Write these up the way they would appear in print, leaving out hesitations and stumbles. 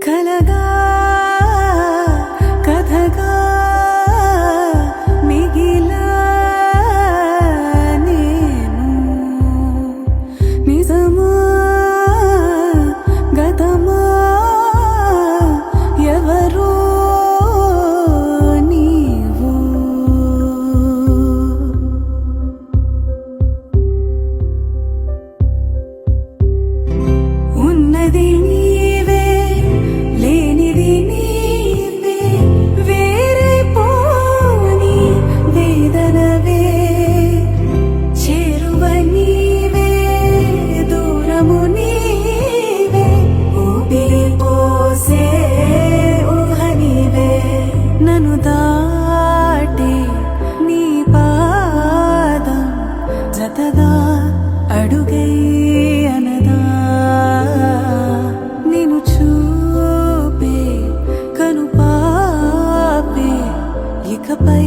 కలగా కథగా మిగిలా నేను నిజమా గతమా ఎవరో నీవు ఉన్నది అడుగై అనదా నిన్ను చూపే కను పాపే ఇకపై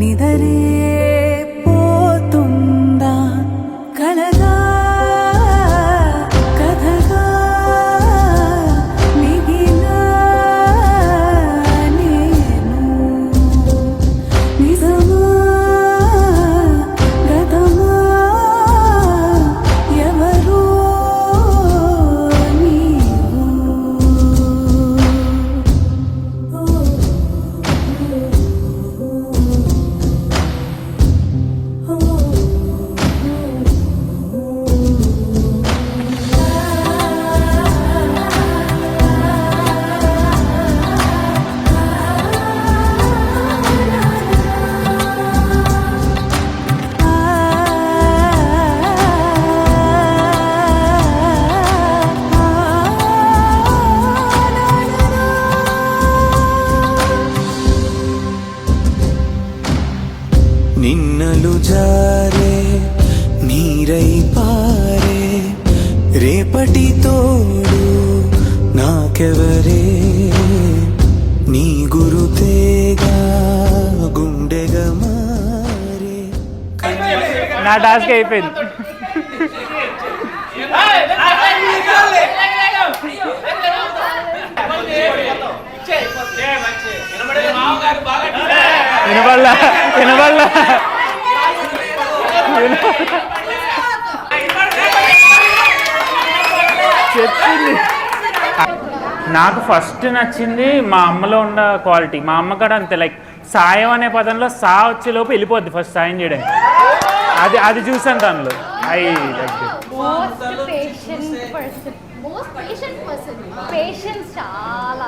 నిదరే పోతుందా కలగా కథగా మిగిలా నేను నిజమా నిన్నలు జారే నీరై పారే రేపటి తోడు నాకెవరే నీ గురుతేగా గుండెగా మారే. నా టాస్క్ అయిపోయింది. వినబడలా చెప్పింది. నాకు ఫస్ట్ నచ్చింది మా అమ్మలో ఉన్న క్వాలిటీ. మా అమ్మ కూడా అంతే, లైక్ సాయం అనే పదంలో సా వచ్చేలోపు వెళ్ళిపోద్ది ఫస్ట్ సాయం చేయడానికి. అది చూసాను దానిలో. పేషెన్స్ చాలా